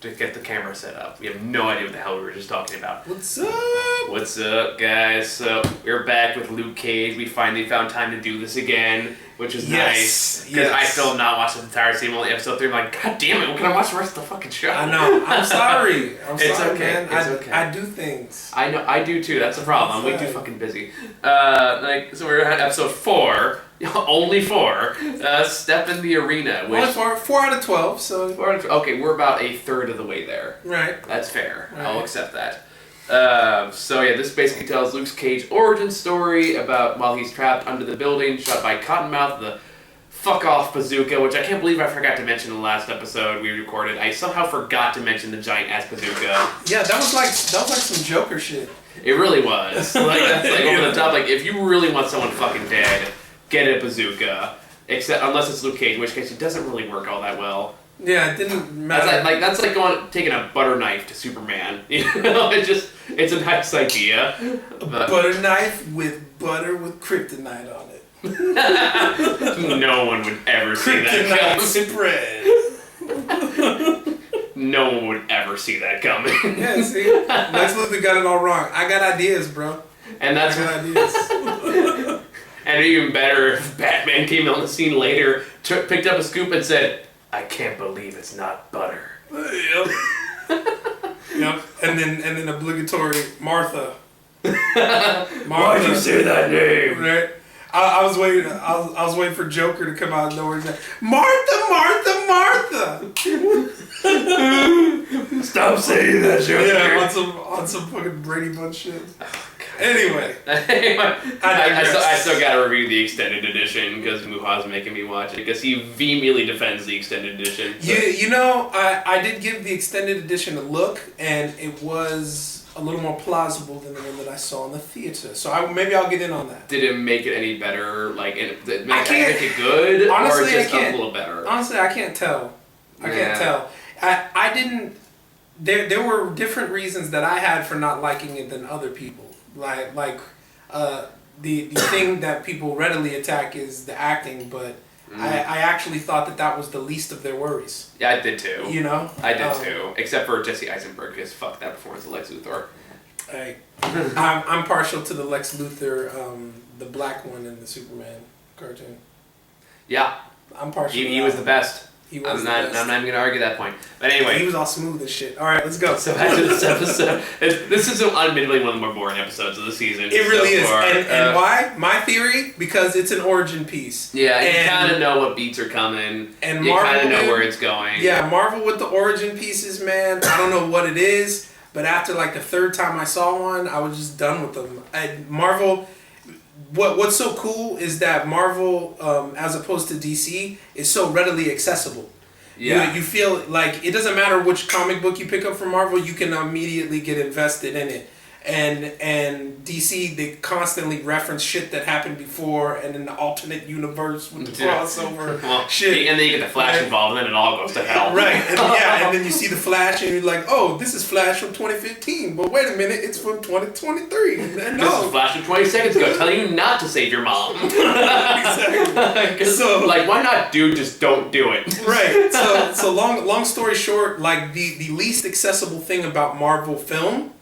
to get the camera set up. We have no idea what the hell we were just talking about. What's up? What's up, guys? So we're back with Luke Cage. We finally found time to do this again, which is nice. Because I still have not watched the entire season. Only episode 3. I'm like, God damn it! When can I watch the rest of the fucking show? I know. I'm sorry. It's okay. Man. It's okay. I do things. I know. I do too. That's the problem. I'm way too fucking busy. So we're at episode 4. Only 4. Step in the Arena. Which, only 4 out of 12. So. Okay, we're about a third of the way there. Right. That's fair. Right. I'll accept that. So yeah, this basically tells Luke Cage's origin story about while he's trapped under the building, shot by Cottonmouth, the fuck-off bazooka, which I can't believe I forgot to mention in the last episode we recorded. I somehow forgot to mention the giant-ass bazooka. Yeah, that was like some Joker shit. It really was. Like, that's like over the top. Like, if you really want someone fucking dead, get a bazooka. Except, unless it's Luke Cage, in which case it doesn't really work all that well. Yeah, it didn't matter. That's like taking a butter knife to Superman. You know, it's a nice idea. Butter knife with butter with kryptonite on it. No one would ever see that coming. Spread. No one would ever see that coming. Yeah, see? Lex Luthor got it all wrong. I got ideas, bro. And that's ideas. And even better if Batman came on the scene later, picked up a scoop and said, I can't believe it's not butter. Yep. Yep. And then obligatory Martha. Why'd you say that name? Right. I was waiting. I was waiting for Joker to come out of nowhere and say, Martha, Martha, Martha. Stop saying that, Joker. Yeah, on some fucking Brady Bunch shit. Anyway, I still gotta review the extended edition because Muha's making me watch it because he vehemently defends the extended edition. So. You know, I did give the extended edition a look, and it was a little more plausible than the one that I saw in the theater. So maybe I'll get in on that. Did it make it any better? Like, make it good, honestly, or just a little better? Honestly, I can't tell. I can't tell. I didn't. There were different reasons that I had for not liking it than other people. Like the thing that people readily attack is the acting, but I actually thought that was the least of their worries. Yeah, I did too. You know? I did too. Except for Jesse Eisenberg, because fuck that performance of Lex Luthor. I'm partial to the Lex Luthor, the black one in the Superman cartoon. Yeah. I'm partial. He was the best. I'm not even going to argue that point. But anyway. He was all smooth and shit. All right, let's go. So back to this episode. This is admittedly one of the more boring episodes of the season. It really is. And why? My theory, because it's an origin piece. Yeah, you kind of know what beats are coming. And you kind of know where it's going. Yeah, Marvel with the origin pieces, man. I don't know what it is, but after like the third time I saw one, I was just done with them. Marvel... What's so cool is that Marvel, as opposed to DC, is so readily accessible. Yeah. You feel like it doesn't matter which comic book you pick up from Marvel, you can immediately get invested in it. And DC, they constantly reference shit that happened before and in the alternate universe with the crossover shit. And then you get the Flash involved and then it all goes to hell. Right. And then you see the Flash and you're like, oh, this is Flash from 2015. But wait a minute, it's from 2023. This is Flash from 20 seconds ago telling you not to save your mom. Exactly. So, like, why not, dude? Just don't do it. Right. So long story short, like the least accessible thing about Marvel film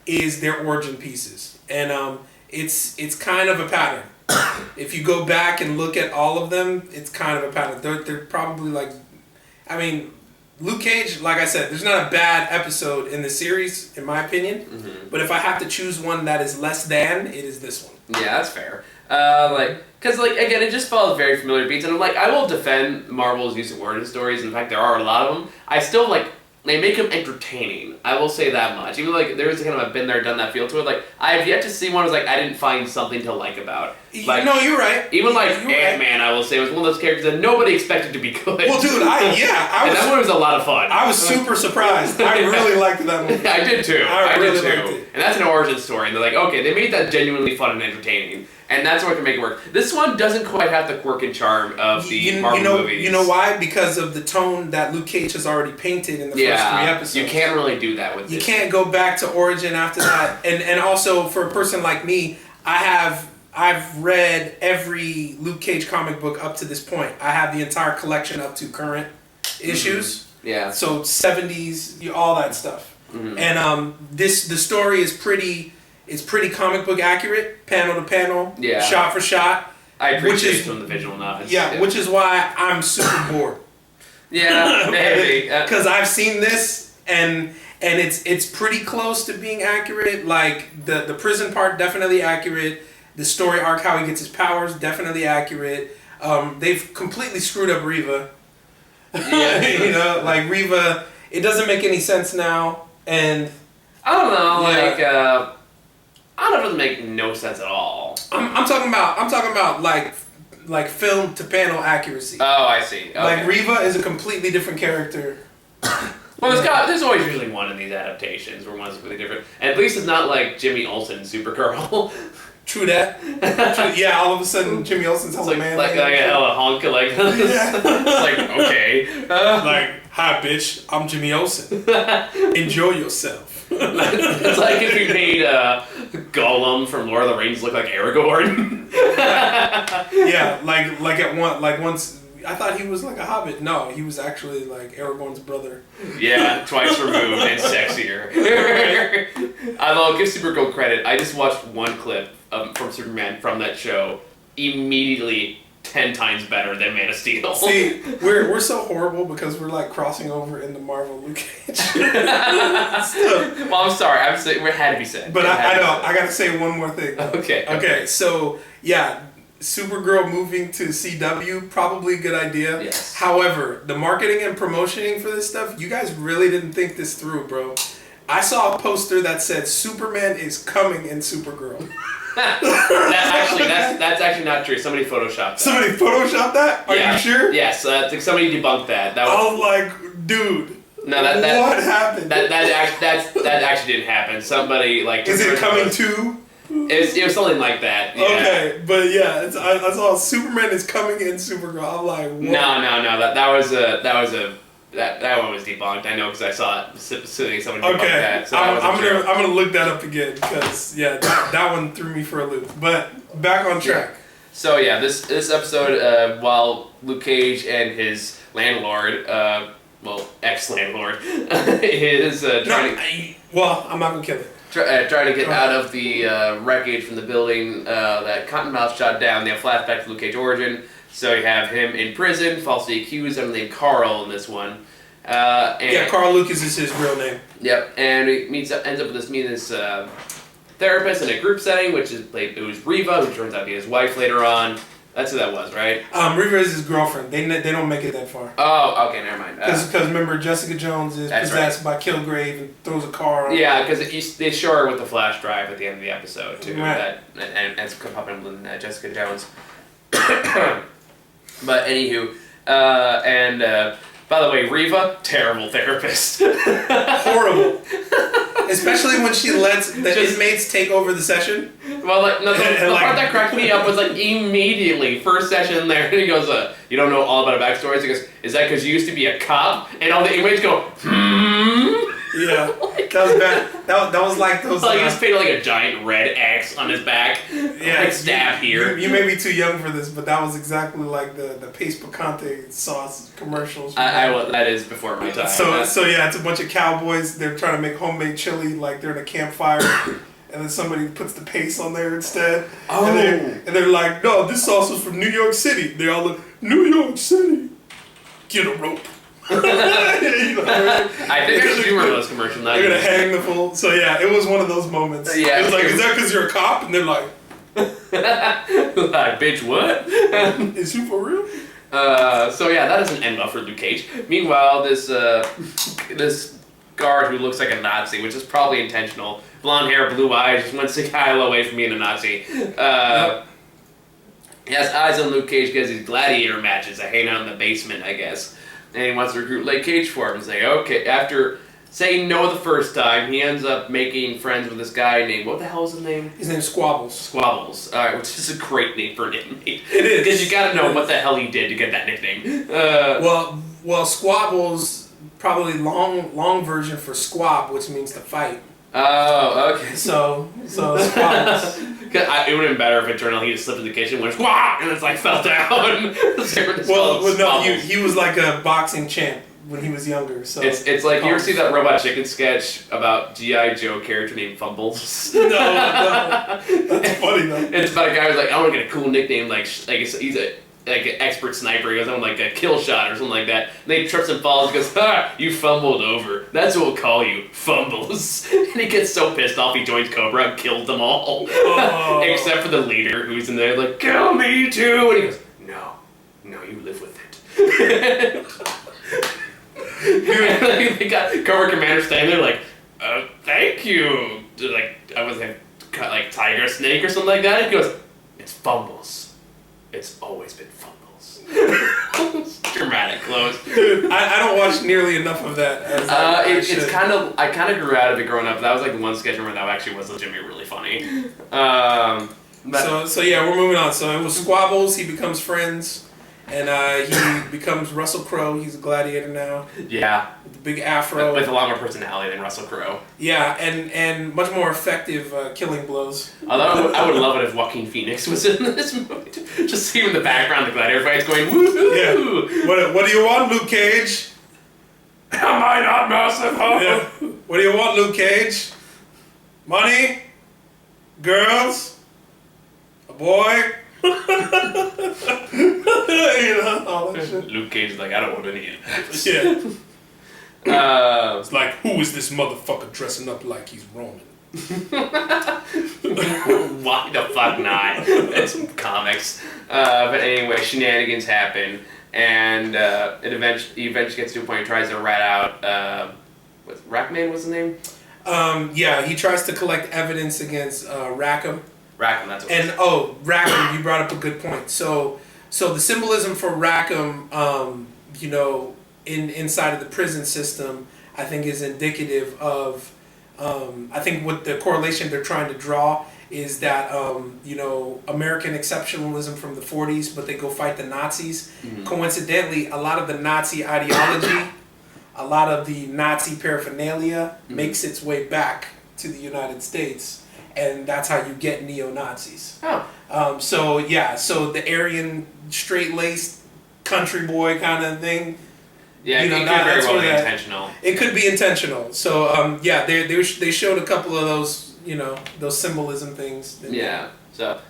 is their origin pieces, and it's kind of a pattern. If you go back and look at all of them, it's kind of a pattern. They're probably like, I mean, Luke Cage, like I said, there's not a bad episode in the series, in my opinion. Mm-hmm. But if I have to choose one that is less than, it is this one. Yeah, that's fair. Because again, it just follows very familiar beats, and I'm like, I will defend Marvel's use of origin stories. In fact, there are a lot of them. I still they make them entertaining. I will say that much. Even there is kind of a been there, done that feel to it. Like, I have yet to see one I didn't find something to like about. Like, no, you're right. Even Ant-Man, I will say, was one of those characters that nobody expected to be good. Well, dude, that one was a lot of fun. I was super surprised. I really liked that movie. I did too. I really liked it. And that's an origin story. And they're like, okay, they made that genuinely fun and entertaining. And that's what can make it work. This one doesn't quite have the quirk and charm of the Marvel movies. You know why? Because of the tone that Luke Cage has already painted in the first 3 episodes. You can't really do that with this. You can't go back to origin after that. And also, for a person like me, I've read every Luke Cage comic book up to this point. I have the entire collection up to current issues. Yeah. So 70s, all that stuff. Mm-hmm. And the story is pretty comic book accurate, panel to panel, shot for shot. I appreciate some of the visual novels. Yeah, which is why I'm super bored. Yeah, maybe. Because I've seen this and it's pretty close to being accurate. Like the prison part, definitely accurate. The story arc, how he gets his powers, definitely accurate. They've completely screwed up Reva. Yeah. Like Reva, it doesn't make any sense now. And I don't know, I don't know if it doesn't make no sense at all. I'm talking about like film to panel accuracy. Oh, I see. Okay. Like Reva is a completely different character. Well, there's always usually one in these adaptations where one's completely different. And at least it's not like Jimmy Olsen Supergirl. True that. Yeah, all of a sudden Jimmy Olsen's hella man. Like a hella honk, like it's like okay. Like, hi bitch, I'm Jimmy Olsen. Enjoy yourself. It's like if you made Gollum from Lord of the Rings look like Aragorn. Yeah, like once I thought he was like a hobbit. No, he was actually like Aragorn's brother. Yeah, twice removed and sexier. I'll give Supergirl credit. I just watched one clip from Superman from that show. Immediately 10 times better than Man of Steel. See, we're so horrible because we're like crossing over into Marvel Luke Cage. Well, I'm sorry. I'm saying it had to be said. But I know. I gotta say one more thing. Okay. So yeah, Supergirl moving to CW, probably a good idea. Yes. However, the marketing and promotioning for this stuff, you guys really didn't think this through, bro. I saw a poster that said Superman is coming in Supergirl. That's actually not true. Somebody photoshopped that. Somebody photoshopped that? Are you sure? Yes. Somebody debunked that. I was like, dude. No, what happened? That actually didn't happen. Somebody like. Is it coming to? It was something like that. Yeah. Okay, but yeah, I saw Superman is coming in Supergirl. I'm like, what? No. That one was debunked. I know because I saw it. Somebody debunked that. So I'm gonna look that up again because that one threw me for a loop. But back on track. Yeah. So yeah, this episode, while Luke Cage and his landlord, ex-landlord, is trying to. Well, I'm not gonna kill it. Trying to get out of the wreckage from the building that Cottonmouth shot down. They have flashback to Luke Cage origin. So you have him in prison, falsely accused of named Carl in this one. Carl Lucas is his real name. Yep, and he ends up with this therapist in a group setting, which is it was Reva, who turns out to be his wife later on. That's who that was, right? Reva is his girlfriend. They don't make it that far. Oh, okay, never mind. Because remember, Jessica Jones is possessed by Kilgrave and throws a car on. Yeah, because they show her with the flash drive at the end of the episode, too. Right. And it's popping in Jessica Jones. But anywho, by the way, Reva, terrible therapist. Horrible. Especially when she lets the inmates take over the session. Well, the part that cracked me up was immediately, first session there, and he goes, you don't know all about backstories? He goes, is that because you used to be a cop? And all the inmates go, Yeah, that was bad. That was like those. He just painted a giant red X on his back. Yeah, stab here. You may be too young for this, but that was exactly like the Pace Picante sauce commercials. That is before my time. So yeah, it's a bunch of cowboys. They're trying to make homemade chili, like they're in a campfire, and then somebody puts the paste on there instead. Oh. And they're like, no, this sauce was from New York City. They all look, New York City. Get a rope. I think I should do one of those commercials. They're gonna hang the fool. So yeah, it was one of those moments. Yeah, it was like, is that because you're a cop? And they're like, bitch, what? Is you for real? So yeah, that doesn't end well for Luke Cage. Meanwhile, this guard who looks like a Nazi, which is probably intentional, blonde hair, blue eyes, just one mile away from being a Nazi. He has eyes on Luke Cage because he's gladiator matches that hang out in the basement, I guess. And he wants to recruit Luke Cage for him. He's like, okay, after saying no the first time, he ends up making friends with this guy named, what the hell is his name? His name's Squabbles. Squabbles, which is a great name for an inmate. It is. Because you gotta know what the hell he did to get that nickname. Well, Squabbles, probably long version for squab, which means to fight. Oh, okay. So Squabbles. It would have been better if it turned out he just slipped in the kitchen, went squawk, and it's fell down. Well, no, he was like a boxing champ when he was younger. So it's like you ever see that Robot Chicken sketch about G.I. Joe character named Fumbles? No, that's funny though. It's about a guy who's like, I want to get a cool nickname, he's an expert sniper. He goes on like a kill shot or something like that. And then he trips and falls. He goes, you fumbled over. That's what we'll call you, Fumbles. And he gets so pissed off he joins Cobra and kills them all, except for the leader who's in there like, kill me too. And he goes, no, you live with it. They got Cobra Commander standing there like, thank you. Like I was like tiger snake or something like that. And he goes, it's Fumbles. It's always been Fumbles. Dramatic close. I don't watch nearly enough of that. As it's kind of I kind of grew out of it growing up. That was like the one sketch where that actually was legitimately really funny. So yeah, we're moving on. So it was Squabbles. He becomes friends. And he becomes Russell Crowe. He's a gladiator now. Yeah. With the big afro. With a lot more personality than Russell Crowe. Yeah, and much more effective killing blows. Although I would love it if Joaquin Phoenix was in this movie. Just see him in the background, the gladiator fights going, woohoo! Yeah. What do you want, Luke Cage? Am I not massive? Huh? Yeah. What do you want, Luke Cage? Money? Girls? A boy? You know, all that shit. Luke Cage is like, I don't want any of that. Yeah. It's like, who is this motherfucker dressing up like he's Roman? Why the fuck not? It's comics. But anyway, shenanigans happen, and he eventually gets to a point where he tries to rat out, Rackman was the name? Yeah, he tries to collect evidence against Rackham. Rackham, that's what it was. Rackham, you brought up a good point. So the symbolism for Rackham, inside of the prison system, I think is indicative of, I think what the correlation they're trying to draw is that, American exceptionalism from the 40s, but they go fight the Nazis. Mm-hmm. Coincidentally, a lot of the Nazi ideology, a lot of the Nazi paraphernalia makes its way back to the United States. And that's how you get neo-Nazis. Oh. So the Aryan, straight-laced, country boy kind of thing. Yeah, it could very well be intentional. It could be intentional. So, they showed a couple of those, those symbolism things. Yeah, so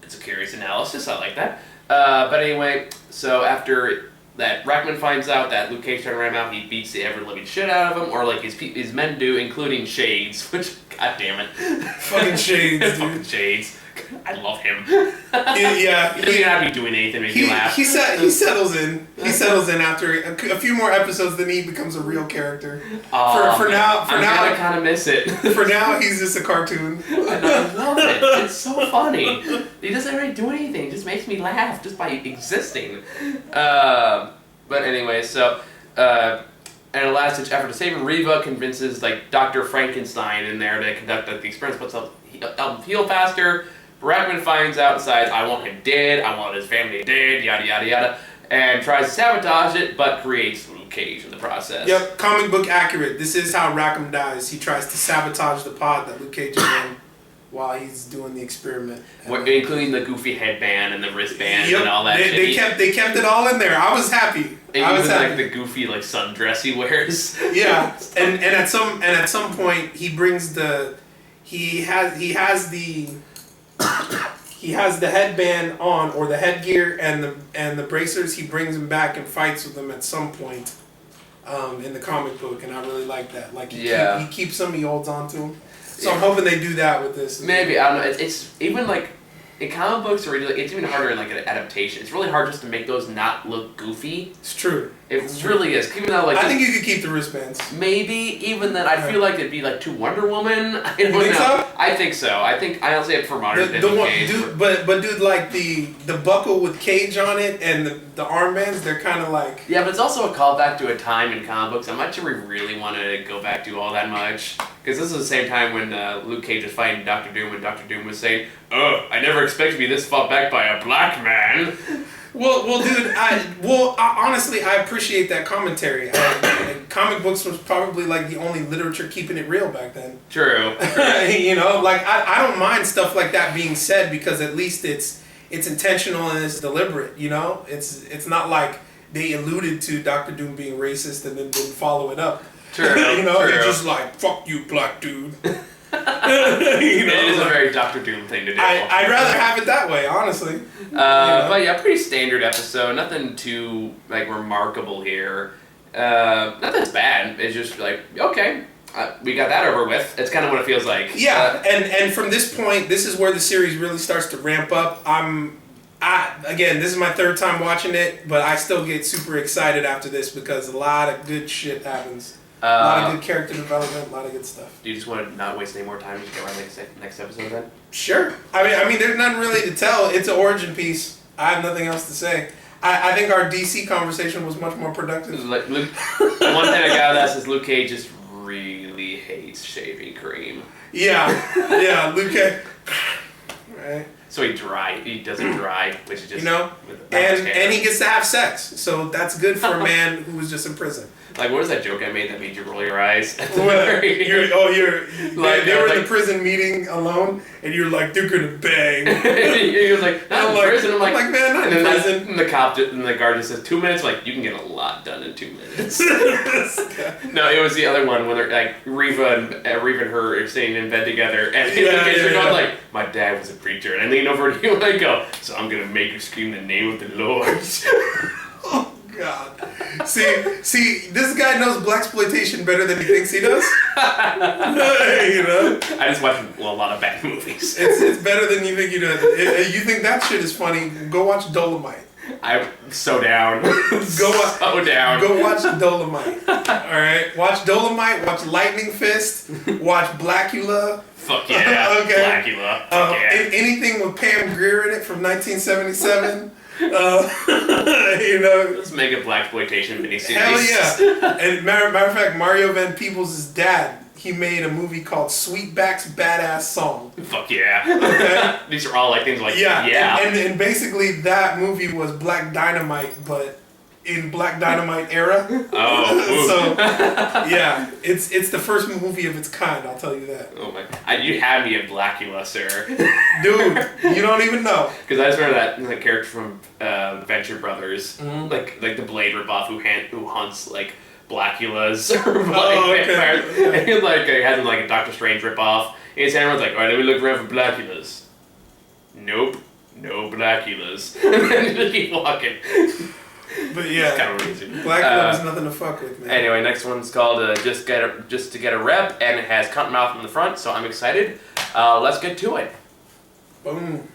it's a curious analysis. I like that. But anyway, so after that, Rackman finds out that Luke Cage turned around, he beats the ever-living shit out of him, or like his men do, including Shades, which, god damn it. Fucking Shades, dude. Fucking Shades. I love him. Yeah. He doesn't have to be doing anything to make me laugh. He settles in. He settles in after a few more episodes, then he becomes a real character. For now, I kind of miss it. For now, he's just a cartoon. I love it. It's so funny. He doesn't really do anything. He just makes me laugh just by existing. But anyway, so in a last-ditch effort to save him, Reva convinces like Dr. Frankenstein in there to conduct the experiment, but help him heal faster. Rackman finds out and decides, I want him dead, I want his family dead, yada yada yada, and tries to sabotage it, but creates Luke Cage in the process. Yep, comic book accurate. This is how Rackham dies. He tries to sabotage the pod that Luke Cage is in while he's doing the experiment. Including the goofy headband and the wristband and all that shit. They kept it all in there. I was happy. Like the goofy like sundress he wears. Yeah, and at some point he brings he has the headband on, or the headgear and the bracers. He brings him back and fights with them at some point in the comic book, and I really like that. Like he keeps them, he holds on to them. So I'm hoping they do that with this. Maybe, I don't know. It's even like in comic books, or it's even harder in like an adaptation. It's really hard just to make those not look goofy. It's true. It really is. Even though, like, I think you could keep the wristbands. Maybe even then, I feel like it'd be like too Wonder Woman. I don't think know. So? I think so. I honestly it for modern day. But dude, like the buckle with Cage on it and the armbands, they're kind of like. Yeah, but it's also a callback to a time in comic books. I'm not sure we really want to go back to all that much, because this is the same time when Luke Cage was fighting Dr. Doom, and Dr. Doom was saying, "Oh, I never expected to be this fought back by a black man." Well, dude, honestly, I appreciate that commentary. Comic books was probably like the only literature keeping it real back then. True. Like I don't mind stuff like that being said, because at least it's intentional and it's deliberate. It's not like they alluded to Doctor Doom being racist and then didn't follow it up. True. You know, true. it's just like, fuck you, black dude. You know, It is a very Doctor Doom thing to do. I'd rather have it that way, honestly. But yeah, pretty standard episode. Nothing too like remarkable here. Nothing's bad. It's just like, okay, we got that over with. It's kind of what it feels like. Yeah, and from this point, this is where the series really starts to ramp up. Again, this is my third time watching it, but I still get super excited after this because a lot of good shit happens. A lot of good character development, a lot of good stuff. Do you just want to not waste any more time and just get right next episode then? Sure. I mean, there's nothing really to tell. It's an origin piece. I have nothing else to say. I think our DC conversation was much more productive. Like Luke, the one thing I got out of that is Luke Cage just really hates shaving cream. Yeah, Luke Cage. Right. So he does it dry, which is just, you know, and he gets to have sex, so that's good for a man who was just in prison. Like, what was that joke I made that made you roll your eyes? They were in the prison meeting alone, and you're like, they're gonna bang. He was like, not in prison. I'm like, man, not in prison. And the guard just says 2 minutes. Like, you can get a lot done in 2 minutes. No, it was the other one when they're like Reva and her are staying in bed together, and they're going like, my dad was a preacher, and I lean over to you and I go, so I'm gonna make you scream the name of the Lord. Oh God. See, this guy knows blaxploitation better than he thinks he does. You know? I just watch a lot of bad movies. It's better than you think you do. You think that shit is funny? Go watch Dolomite. I'm so down. So down. Go watch Dolomite. Alright? Watch Dolomite, watch Lightning Fist, watch Blackula. Fuck yeah. Okay. Blackula. Fuck yeah. Anything with Pam Grier in it from 1977. You know, let's make a blaxploitation miniseries. Hell yeah! And matter of fact, Mario Van Peebles' dad, he made a movie called Sweetback's Badass Song. Fuck yeah! Okay? These are all like things like yeah. Yeah. And basically that movie was Black Dynamite, but in Black Dynamite era. Oh. So yeah, it's the first movie of its kind. I'll tell you that. Oh my! You had me at Blackula, sir. Dude, you don't even know. Because I just remember that character from Venture Brothers, like the Blade ripoff who hunts like Blackulas or vampires, and he has him like a Doctor Strange ripoff. And everyone's like, all right, let me look around for Blackulas. Nope, no Blackulas. And then they keep walking. But yeah, it's kind of crazy. Blackula was nothing to fuck with, man. Anyway, next one's called Just to Get a Rep, and it has Cottonmouth in the front, so I'm excited. Let's get to it. Boom.